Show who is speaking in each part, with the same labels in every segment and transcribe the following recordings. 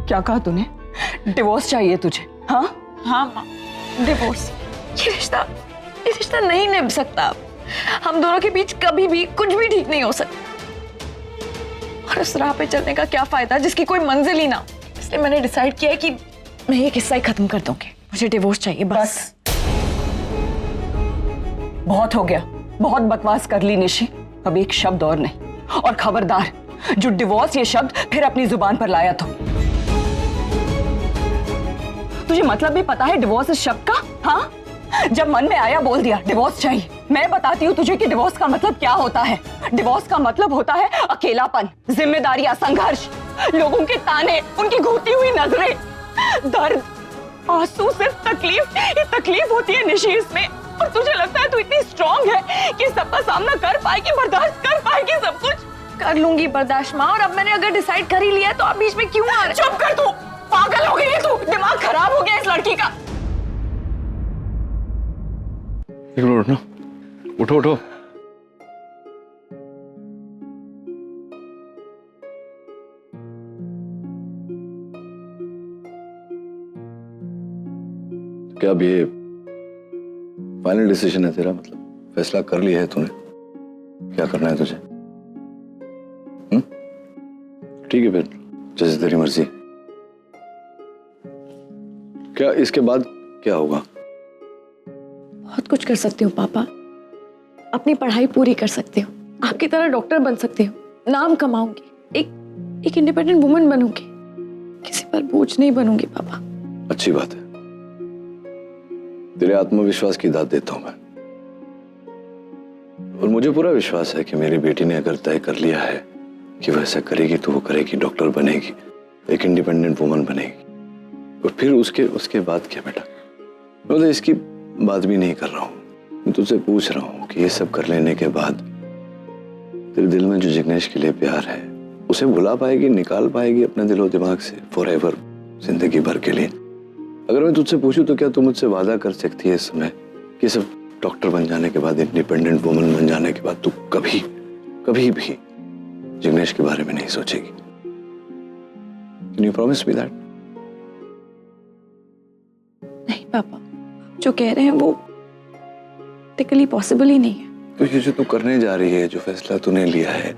Speaker 1: क्या कहा तूने? डिवोर्स चाहिए तुझे? हाँ
Speaker 2: हाँ माँ, डिवोर्स। ये रिश्ता नहीं निभ सकता। हम दोनों के बीच कभी भी कुछ भी ठीक नहीं हो सकता। और उस राह पे चलने का क्या फायदा जिसकी कोई मंजिल ही ना। इसलिए मैंने डिसाइड किया है कि मैं ये किस्सा ही खत्म कर दूंगी। मुझे डिवोर्स चाहिए बस।
Speaker 1: बहुत हो गया, बहुत बकवास कर ली निशी। अब एक शब्द और नहीं। और खबरदार, जो डिवोर्स ये शब्द फिर अपनी जुबान पर लाया तो। तुझे मतलब भी पता है डिवोर्स इस शब्द का? हाँ, जब मन में आया बोल दिया डिवोर्स चाहिए। मैं बताती हूँ तुझे कि डिवोर्स का मतलब क्या होता है। डिवोर्स का मतलब होता है अकेलापन, जिम्मेदारियां, संघर्ष, लोगों के ताने, उनकी घूरती हुई नजरें, दर्द, आंसू, सिर्फ तकलीफ। ये तकलीफ होती है निशी इसमें। और तुझे लगता है तू इतनी स्ट्रांग है कि सबका सामना कर पाएगी, बर्दाश्त कर पाएगी सब कुछ?
Speaker 2: कर लूंगी बर्दाश्त माँ। और अब मैंने अगर डिसाइड कर ही लिया तो आप बीच में क्यों आ रहे?
Speaker 1: चुप कर तू, पागल हो गई है तू, दिमाग खराब हो गया इस लड़की का।
Speaker 3: एक मिनट ना, उठो उठो। क्या अब ये फाइनल डिसीजन है तेरा? मतलब फैसला कर लिया है तूने? क्या करना है तुझे? ठीक है फिर, जैसे तेरी मर्जी। क्या इसके बाद क्या होगा?
Speaker 2: बहुत कुछ कर सकती हूँ पापा। अपनी पढ़ाई पूरी कर सकती हूँ, आपकी तरह डॉक्टर बन सकती हूँ, नाम कमाऊंगी, एक इंडिपेंडेंट वुमन बनूंगी, किसी पर बोझ नहीं बनूंगी पापा।
Speaker 3: अच्छी बात है, तेरे आत्मविश्वास की दाद देता हूं मैं। और मुझे पूरा विश्वास है कि मेरी बेटी ने अगर तय कर लिया है कि वह ऐसा करेगी तो वो करेगी, डॉक्टर बनेगी, एक इंडिपेंडेंट वुमन बनेगी। और फिर उसके बाद क्या बेटा? मैं तो इसकी बात भी नहीं कर रहा हूं, मैं तुझसे पूछ रहा हूं कि ये सब कर लेने के बाद तेरे दिल में जो जिग्नेश के लिए प्यार है उसे भुला पाएगी, निकाल पाएगी अपने दिलो दिमाग से फॉर एवर, जिंदगी भर के लिए? अगर मैं तुझसे पूछूं तो क्या तू मुझसे वादा कर सकती है इस समय कि सब डॉक्टर बन जाने के बाद, इंडिपेंडेंट वुमन बन जाने के बाद तू कभी कभी भी जिग्नेश के बारे में नहीं सोचेगी? Can you promise me that?
Speaker 2: नहीं पापा, जो कह रहे हैं वो प्रैक्टिकली पॉसिबल ही नहीं है।
Speaker 3: तो ये जो तू करने जा रही है, जो फैसला तूने लिया है,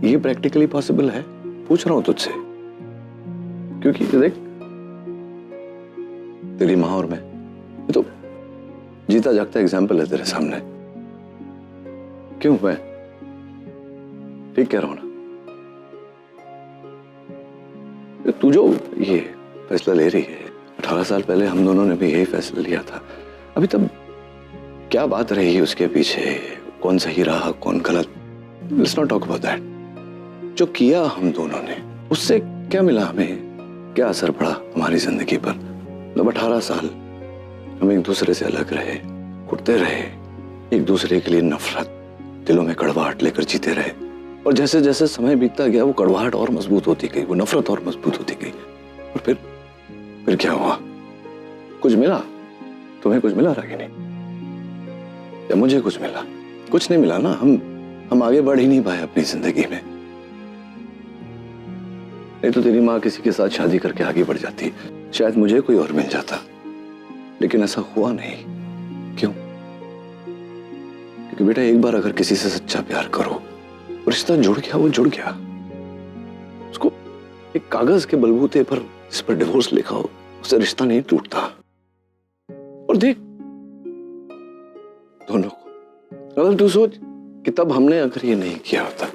Speaker 3: ये प्रैक्टिकली पॉसिबल है? पूछ रहा हूं तुझसे, क्योंकि देख तेरी माँ और मैं, ये तो जीता जागता एग्जाम्पल है तेरे सामने। क्यों, मैं ठीक कह रहा हूं ना? तू जो ये फैसला ले रही है, 18 साल पहले हम दोनों ने भी यही फैसला लिया था। अभी तब क्या बात रही उसके पीछे, कौन सही रहा कौन गलत, let's not talk about that. जो किया हम दोनों ने, उससे क्या मिला हमें, क्या असर पड़ा हमारी जिंदगी पर? मतलब 18 साल हम एक दूसरे से अलग रहे, घुटते रहे, एक दूसरे के लिए नफरत, दिलों में कड़वाहट लेकर जीते रहे। और जैसे जैसे समय बीतता गया वो कड़वाहट और मजबूत होती गई, वो नफरत और मजबूत होती गई। और फिर क्या हुआ? कुछ मिला? तुम्हें कुछ मिला रागिनी? या मुझे कुछ मिला? कुछ नहीं मिला ना। हम आगे बढ़ ही नहीं पाए अपनी जिंदगी में। नहीं तो तेरी माँ किसी के साथ शादी करके आगे बढ़ जाती, शायद मुझे कोई और मिल जाता, लेकिन ऐसा हुआ नहीं। क्यों? क्योंकि बेटा एक बार अगर किसी से सच्चा प्यार करो, रिश्ता जुड़ गया, वो जुड़ गया। उसको एक कागज के बलबूते पर इस पर डिवोर्स लिखा हो, उससे रिश्ता नहीं टूटता। और देख दोनों को, अगर तू सोच कि तब हमने अगर ये नहीं किया होता,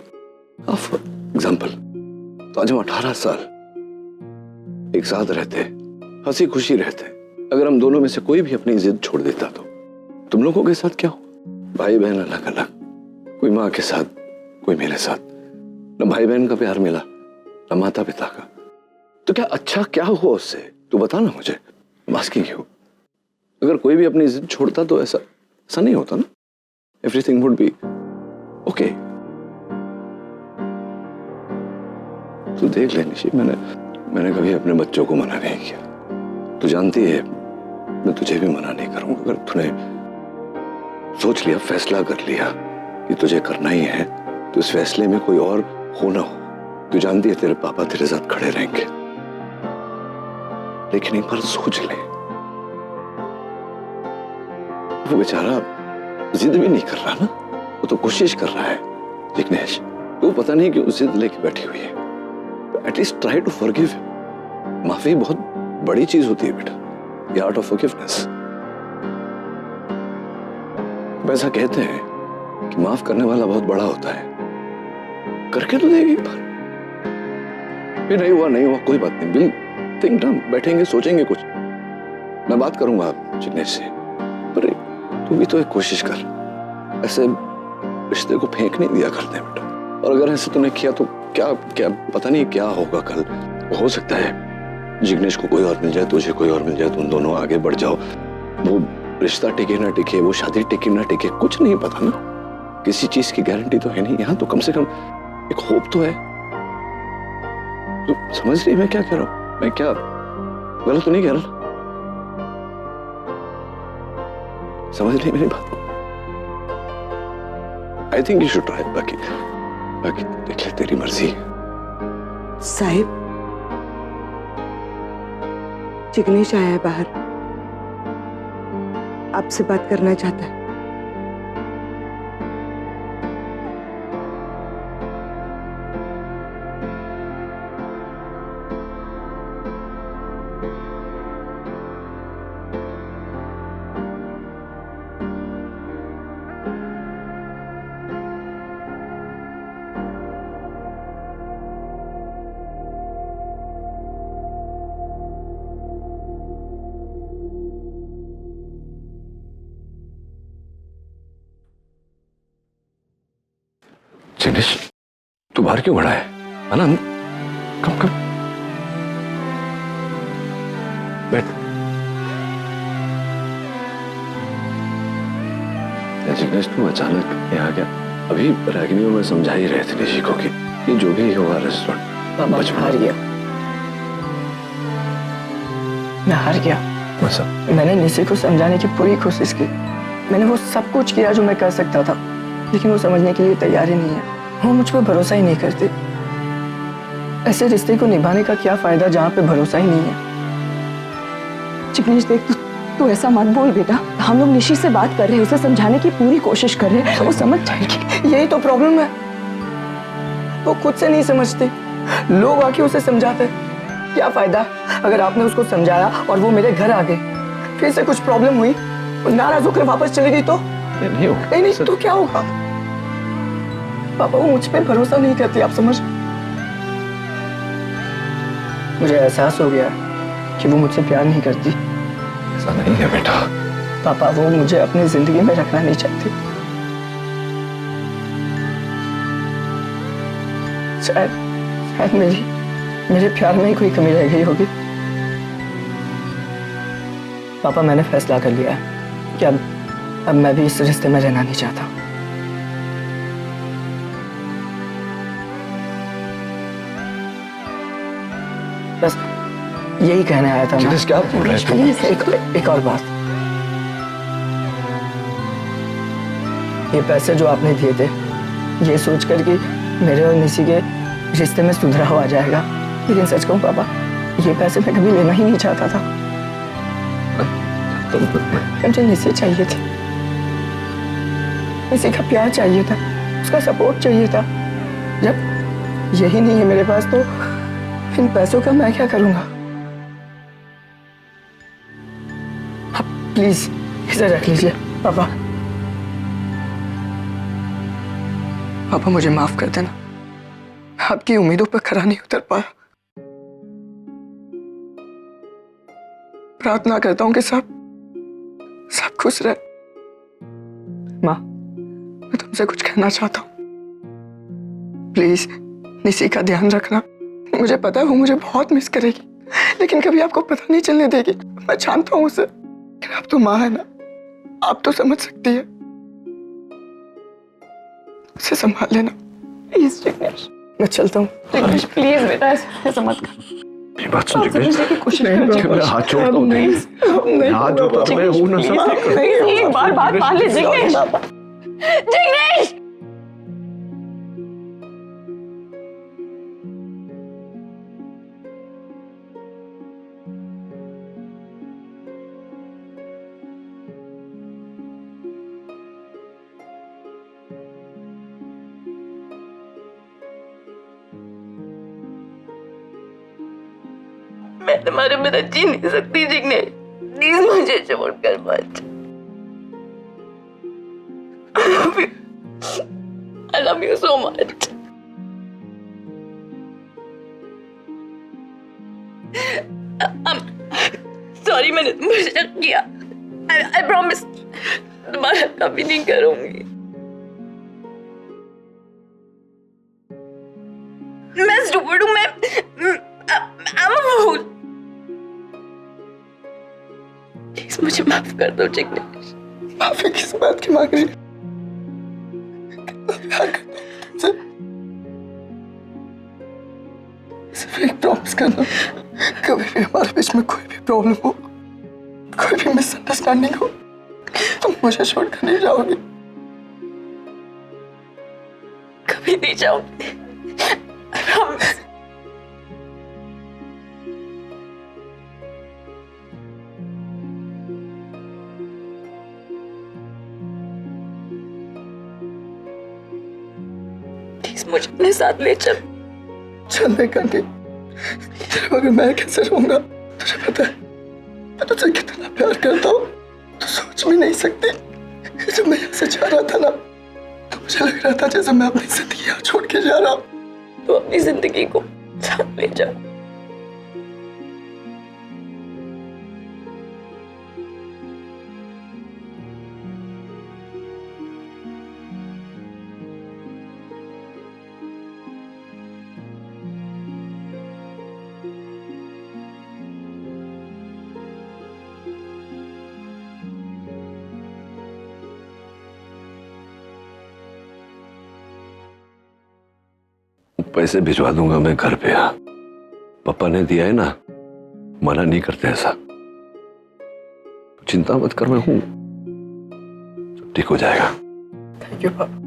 Speaker 3: फॉर एग्जाम्पल, तो आज हम 18 साल एक साथ रहते, हंसी खुशी रहते। अगर हम दोनों में से कोई भी अपनी जिद छोड़ देता तो तुम लोगों के साथ क्या हो? भाई बहन अलग अलग, कोई माँ के साथ, कोई मेरे साथ। न भाई बहन का प्यार मिला, न माता पिता का। तो क्या अच्छा क्या हुआ उससे? तू बता ना मुझे, आस्किंग यू। अगर कोई भी अपनी जिद छोड़ता तो ऐसा नहीं होता ना। Everything would be okay. तू देख ले निशी, मैंने कभी अपने बच्चों को मना नहीं किया। तू जानती है मैं तुझे भी मना नहीं करूंगा। अगर तूने सोच लिया, फैसला कर लिया कि तुझे करना ही है, तो इस फैसले में कोई और हो ना हो, तू जानती है तेरे पापा तेरे साथ खड़े रहेंगे। लेकिन एक बार सोच ले, वो बेचारा जिद भी नहीं कर रहा ना, वो तो कोशिश कर रहा है। जिग्नेश, वो पता नहीं क्यों जिद लेके बैठी हुई है। At least try to forgive. माफी बहुत बड़ी चीज होती है बेटा, द आर्ट ऑफ फॉरगिवनेस। ऐसा कहते हैं कि माफ करने वाला बहुत बड़ा होता है। करके तो देगी एक बार। फिर नहीं हुआ कोई बात नहीं, बिल थिंक ना, बैठेंगे सोचेंगे कुछ। मैं बात करूंगा जिग्नेश से, पर तू भी तो एक कोशिश कर। ऐसे रिश्ते को फेंक नहीं दिया करते बेटा। और अगर ऐसे तूने किया तो क्या क्या पता नहीं क्या होगा कल। हो सकता है जिग्नेश को कोई और मिल जाए, तुझे कोई और मिल जाए, तुम दोनों आगे बढ़ जाओ। वो रिश्ता टिके ना टिके, वो शादी टिके ना टिके, कुछ नहीं पता ना। किसी चीज की गारंटी तो है नहीं। यहाँ तो कम से कम एक होप तो है। तू समझ रही मैं क्या कह रहा हूं? मैं क्या गलत तो नहीं कह रहा? समझ रही मेरी बात? I think you should try. बाकी देख ले, तेरी मर्जी।
Speaker 4: साहिब, जिग्नेश आया है बाहर, आपसे बात करना चाहता है।
Speaker 3: जिग्नेश, तू बाहर क्यों खड़ा है? आनंद, कम बैठ। जिग्नेश, तू अचानक यहाँ आ गया? अभी रागिनी और मैं समझा ही रहे थे निशी को कि ये जो भी होगा रेस्टोरेंट
Speaker 2: हार गया। मैं हार गया।
Speaker 3: मतलब
Speaker 2: मैंने निशी को समझाने की पूरी कोशिश की। मैंने वो सब कुछ किया जो मैं कर सकता था, लेकिन वो समझने के लिए तैयार ही नहीं है। वो मुझ पर भरोसा ही नहीं करती। ऐसे रिश्ते को निभाने का क्या फायदा जहाँ पे भरोसा ही नहीं है।
Speaker 1: जिग्नेश देख, तू ऐसा मत बोल बेटा। हम लोग निशी से बात कर रहे हैं, उसे समझाने की पूरी कोशिश कर रहे हैं, वो समझ जाएगी।
Speaker 2: यही तो प्रॉब्लम है, वो खुद से नहीं समझती। लोग आके उसे समझाते। क्या फायदा अगर आपने उसको समझाया और वो मेरे घर आ गए, फिर से कुछ प्रॉब्लम हुई, नाराज होकर वापस चली गई तो? नहीं तो क्या होगा? पापा, वो मुझ पे भरोसा नहीं करती, आप समझ। मुझे एहसास हो गया कि वो मुझसे प्यार नहीं करती।
Speaker 3: ऐसा नहीं है बेटा।
Speaker 2: पापा, वो मुझे अपनी जिंदगी में रखना नहीं चाहती। शायद मेरे प्यार में ही कोई कमी रह गई होगी। पापा, मैंने फैसला कर लिया है कि अब मैं भी इस रिश्ते में रहना नहीं चाहता। बस यही कहने आया था मैं।
Speaker 3: क्या बोल रहे हैं?
Speaker 2: प्लीज एक और बात। ये पैसे जो आपने दिए थे, ये सोचकर कि मेरे और निशी के रिश्ते में सुधराव आ जाएगा, लेकिन सच कहूं पापा, ये पैसे मैं कभी लेना ही नहीं चाहता था। मुझे निशी चाहिए थी, निशी का प्यार चाहिए था, उसका सपोर्ट चाहिए था। जब यही नहीं है मेरे पास, तो इन पैसों का मैं क्या करूंगा? आप प्लीज इसे रख लीजिए पापा। पापा, मुझे माफ कर देना, आपकी उम्मीदों पर खरा नहीं उतर पाया। प्रार्थना करता हूं कि सब खुश रहे। माँ, मैं तुमसे कुछ कहना चाहता हूं। प्लीज निशी का ध्यान रखना। मुझे पता है वो मुझे बहुत मिस करेगी, लेकिन कभी आपको पता नहीं चलने देगी। मैं जानता हूं उसे, लेकिन आप तो माँ है ना, आप तो समझ सकती है। उसे संभाल लेना प्लीज। जिग्नेश, मैं चलता हूँ। जिग्नेश प्लीज बेटा, ऐसा मत कर।
Speaker 3: ये बात सुन जिग्नेश,
Speaker 2: समझने की कोशिश कर।
Speaker 3: मैं हाथ जोड़ता हूँ। हाथ जोड़ता हूँ, मैं हूं ना सब।
Speaker 1: एक बार बात मान ले जिग्नेश। जिग्नेश,
Speaker 2: मैं तुम्हारे बिना जी नहीं सकती जिग्ने, प्लीज मुझे छोड़कर मत। I love you so much. Sorry मैंने तुम पर शक किया। I promise दोबारा कभी नहीं करूंगी। मैं stupid हूँ, I'm a fool. प्लीज मुझे माफ कर दो जिग्नेश।
Speaker 3: माफी किस बात की मांग रही है? प्यार करता हूँ तुमसे। सिर्फ एक प्रॉमिस करना, कभी भी हमारे बीच में कोई भी प्रॉब्लम हो, कोई भी मिसअंडरस्टैंडिंग हो, तुम मुझे छोड़कर नहीं जाओगी।
Speaker 2: कभी नहीं जाऊंगी। I promise. प्लीज मुझे अपने साथ ले चल।
Speaker 3: चलने का नहीं, तेरे बगैर मैं कैसे रहूंगा? तुझे पता है मैं तुझसे कितना प्यार करता हूँ, तू सोच भी नहीं सकती। जब मैं यहाँ से जा रहा था ना, तो मुझे लग रहा था जैसे मैं अपनी जिंदगी यहाँ छोड़ के जा रहा हूँ।
Speaker 2: तो अपनी जिंदगी को साथ ले जा।
Speaker 3: पैसे भिजवा दूंगा मैं घर पे। यहाँ पापा ने दिया है ना, मना नहीं करते ऐसा। चिंता मत कर, मैं हूं, ठीक हो जाएगा।
Speaker 2: थैंक यू पापा।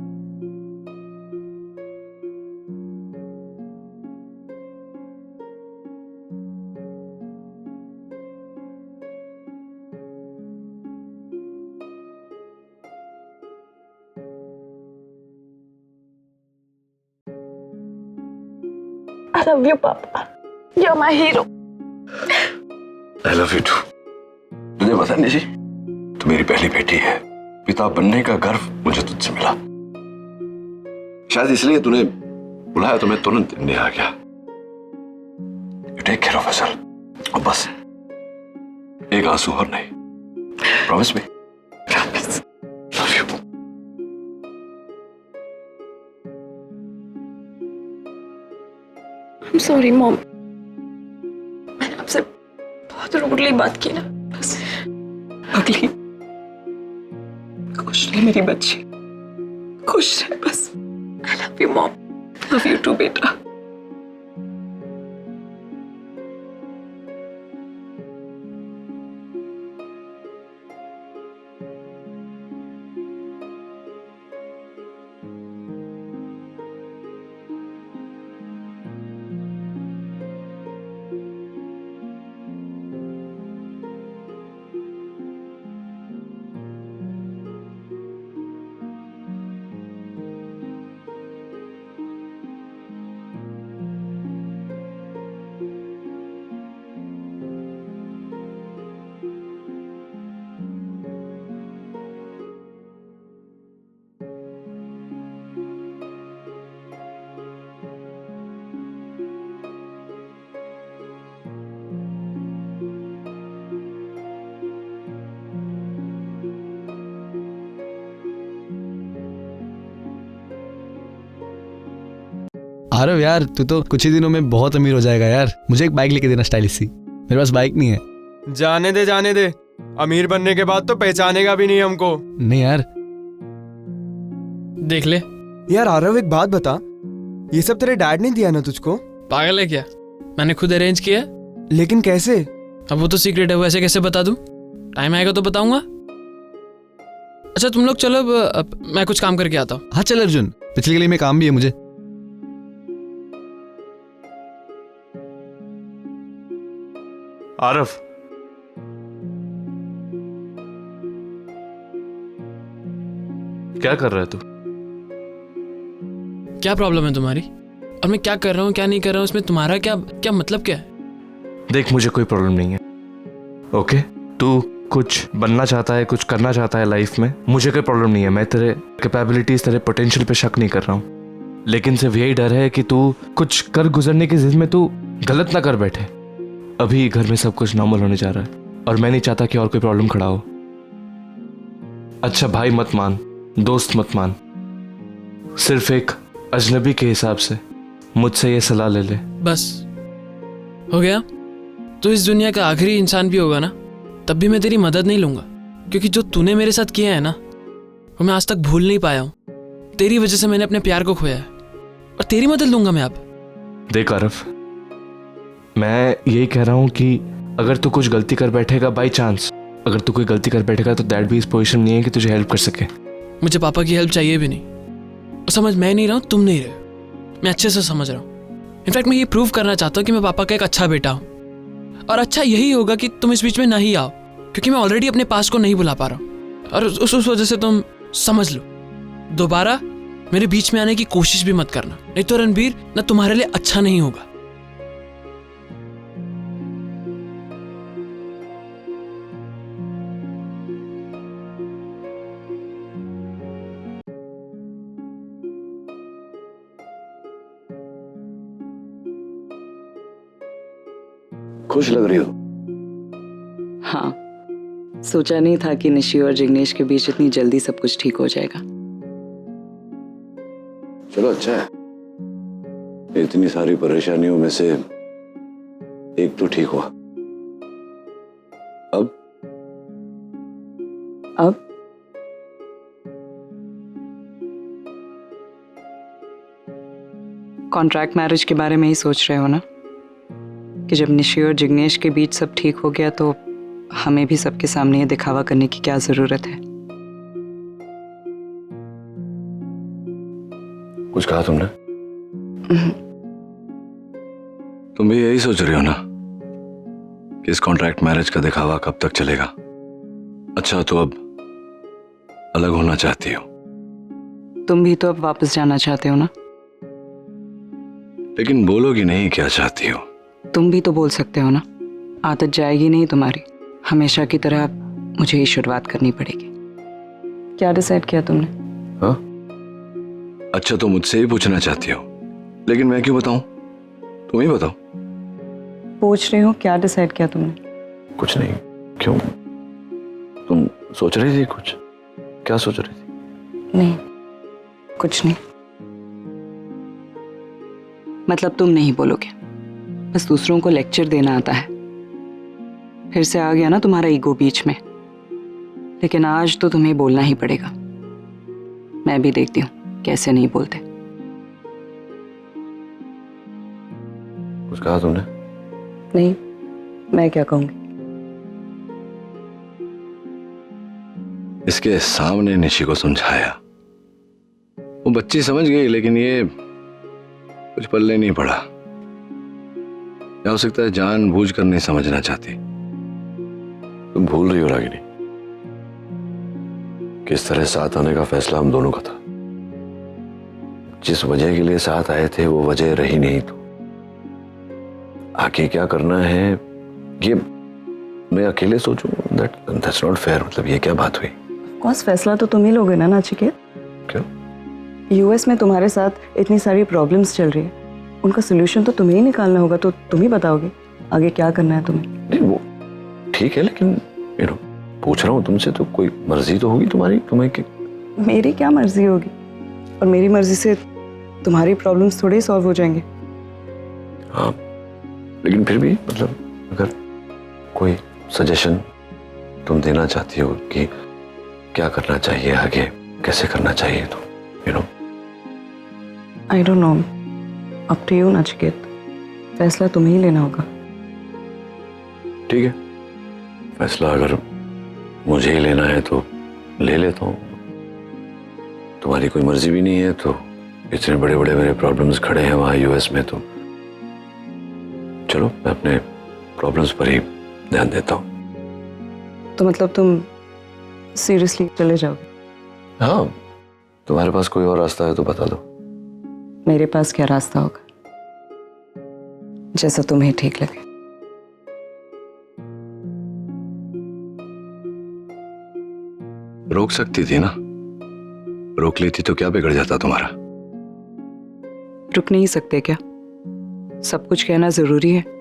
Speaker 2: I love you, Papa. You're my hero.
Speaker 3: I love you too. तुझे पता नहीं जी, तू मेरी पहली बेटी है। पिता बनने का गर्व मुझे तुझसे मिला। शायद इसलिए तूने बुलाया तो मैं तुरंत इंडिया आ गया। You take care of yourself. और बस एक आंसू और नहीं। Promise me. Promise. Love you.
Speaker 2: I'm sorry, Mom. मैंने आपसे बहुत रूडली बात की ना, बस।
Speaker 1: अगली खुश रहे मेरी बच्ची, खुश रहे बस।
Speaker 2: I love you, Mom.
Speaker 1: Love you too बेटा।
Speaker 5: आरव यार, तू तो कुछ ही दिनों में बहुत अमीर हो जाएगा यार। मुझे एक बाइक लेके देना स्टाइलिश सी। मेरे पास बाइक नहीं है।
Speaker 6: जाने दे जाने दे, अमीर बनने के बाद तो पहचानेगा भी नहीं हमको।
Speaker 5: नहीं यार।
Speaker 7: देख ले।
Speaker 6: यार आरव एक बात बता, ये सब तेरे डैड ने दिया ना तुझको?
Speaker 7: पागल है क्या? मैंने खुद अरेंज किया।
Speaker 6: लेकिन कैसे?
Speaker 7: अब वो तो सीक्रेट है, वैसे कैसे बता दूं? टाइम आएगा तो बताऊंगा। अच्छा तुम लोग चलो, मैं कुछ काम करके आता हूँ।
Speaker 5: हाँ चल अर्जुन, पिछली गली में काम भी है मुझे।
Speaker 6: आरव, क्या कर रहा है तू?
Speaker 7: क्या प्रॉब्लम है तुम्हारी? और मैं क्या कर रहा हूँ क्या नहीं कर रहा हूँ, इसमें तुम्हारा क्या क्या मतलब क्या है?
Speaker 8: देख मुझे कोई प्रॉब्लम नहीं है, ओके? तू कुछ बनना चाहता है, कुछ करना चाहता है लाइफ में, मुझे कोई प्रॉब्लम नहीं है। मैं तेरे कैपेबिलिटीज, तेरे पोटेंशियल पे शक नहीं कर रहा हूँ, लेकिन सिर्फ यही डर है कि तू कुछ कर गुजरने की जिद में तू गलत ना कर बैठे। अभी घर में सब कुछ नॉर्मल होने जा रहा है और मैं नहीं चाहता कि और कोई प्रॉब्लम खड़ा हो। अच्छा भाई मत मान, दोस्त मत मान, सिर्फ एक अजनबी के हिसाब से मुझसे ये सलाह ले ले।
Speaker 7: बस हो गया। तो इस दुनिया का आखिरी इंसान भी होगा ना, तब भी मैं तेरी मदद नहीं लूंगा, क्योंकि जो तूने मेरे साथ किया है ना, वो मैं आज तक भूल नहीं पाया हूँ। तेरी वजह से मैंने अपने प्यार को खोया है और तेरी मदद लूंगा मैं अब।
Speaker 8: देख आरफ, मैं यही कह रहा हूँ कि अगर तू कुछ गलती कर बैठेगा, बाई चांस अगर तू कोई गलती कर बैठेगा, तो दैट भी इस पोजीशन नहीं है कि तुझे हेल्प कर सके।
Speaker 7: मुझे पापा की हेल्प चाहिए भी नहीं। और समझ, मैं नहीं रहा हूँ, तुम नहीं रहे हो, मैं अच्छे से समझ रहा हूँ। इनफैक्ट मैं ये प्रूव करना चाहता हूँ कि मैं पापा का एक अच्छा बेटा हूँ। और अच्छा यही होगा कि तुम इस बीच में नहीं आओ, क्योंकि मैं ऑलरेडी अपने पास को नहीं भुला पा रहा हूँ। और उस वजह से तुम समझ लो, दोबारा मेरे बीच में आने की कोशिश भी मत करना, नहीं तो रणबीर ना तुम्हारे लिए अच्छा नहीं होगा।
Speaker 3: खुश लग रही हो?
Speaker 1: हाँ, सोचा नहीं था कि निशी और जिग्नेश के बीच इतनी जल्दी सब कुछ ठीक हो जाएगा।
Speaker 3: चलो अच्छा है, इतनी सारी परेशानियों में से एक तो ठीक हुआ। अब
Speaker 1: कॉन्ट्रैक्ट मैरिज के बारे में ही सोच रहे हो ना, कि जब निशी और जिग्नेश के बीच सब ठीक हो गया तो हमें भी सबके सामने ये दिखावा करने की क्या जरूरत है।
Speaker 3: कुछ कहा तुमने? तुम भी यही सोच रही हो ना कि इस कॉन्ट्रैक्ट मैरिज का दिखावा कब तक चलेगा? अच्छा, तो अब अलग होना चाहती हो?
Speaker 1: तुम भी तो अब वापस जाना चाहते हो ना?
Speaker 3: लेकिन बोलोगी नहीं क्या चाहती हो?
Speaker 1: तुम भी तो बोल सकते हो ना। आदत जाएगी नहीं तुम्हारी, हमेशा की तरह मुझे ही शुरुआत करनी पड़ेगी। क्या डिसाइड किया तुमने?
Speaker 3: हाँ? अच्छा, तो मुझसे ही पूछना चाहती हो, लेकिन मैं क्यों बताऊं? तुम ही बताओ।
Speaker 1: पूछ रही हो क्या डिसाइड किया तुमने?
Speaker 3: कुछ नहीं। क्यों? तुम सोच रही थी कुछ? क्या सोच रही थी?
Speaker 1: नहीं, कुछ नहीं। मतलब तुम नहीं बोलोगे, बस दूसरों को लेक्चर देना आता है। फिर से आ गया ना तुम्हारा ईगो बीच में। लेकिन आज तो तुम्हें बोलना ही पड़ेगा। मैं भी देखती हूँ कैसे नहीं बोलते।
Speaker 3: कुछ कहा तुमने?
Speaker 1: नहीं, मैं क्या कहूंगी।
Speaker 3: इसके सामने निशी को समझाया, वो बच्ची समझ गई, लेकिन ये कुछ पल्ले नहीं पड़ा। क्या हो सकता है जानबूझ कर नहीं समझना चाहती। तुम भूल रही हो रागिनी, किस तरह साथ आने का फैसला हम दोनों का था। जिस वजह के लिए साथ आए थे वो वजह रही नहीं, तो आगे क्या करना है ये मैं अकेले सोचूं? That's not fair. मतलब ये क्या बात हुई?
Speaker 1: कौन फैसला तो तुम ही लोगे ना नाचिकेत।
Speaker 3: क्यों?
Speaker 1: यूएस में तुम्हारे साथ इतनी सारी प्रॉब्लम्स चल रही है, उनका सोल्यूशन तो तुम्हें ही निकालना होगा। तो तुम ही बताओगे आगे क्या करना है तुम्हें।
Speaker 3: नहीं वो ठीक है, लेकिन पूछ रहा हूँ तुमसे, तो कोई मर्जी तो होगी तुम्हारी। तुम्हें कि
Speaker 1: मेरी क्या मर्जी होगी? और मेरी मर्जी से तुम्हारी प्रॉब्लम्स थोड़े ही सॉल्व हो जाएंगे।
Speaker 3: हाँ, लेकिन फिर भी मतलब अगर कोई सजेशन तुम देना चाहती हो कि क्या करना चाहिए आगे, कैसे करना चाहिए, तो
Speaker 1: I don't know, up to you Nachiket. फैसला तुम्हें ही लेना होगा।
Speaker 3: ठीक है, फैसला अगर मुझे ही लेना है तो ले लेता हूँ। तुम्हारी कोई मर्जी भी नहीं है, तो इतने बड़े बड़े मेरे प्रॉब्लम्स खड़े हैं वहाँ यूएस में, तो चलो मैं अपने प्रॉब्लम्स पर ही ध्यान देता हूँ।
Speaker 1: तो मतलब तुम सीरियसली चले जाओगे?
Speaker 3: हाँ, तुम्हारे पास कोई और रास्ता है तो बता दो।
Speaker 1: मेरे पास क्या रास्ता होगा? जैसा तुम्हें ठीक लगे।
Speaker 3: रोक सकती थी ना, रोक लेती तो क्या बिगड़ जाता तुम्हारा?
Speaker 1: रुक नहीं सकते क्या? सब कुछ कहना जरूरी है?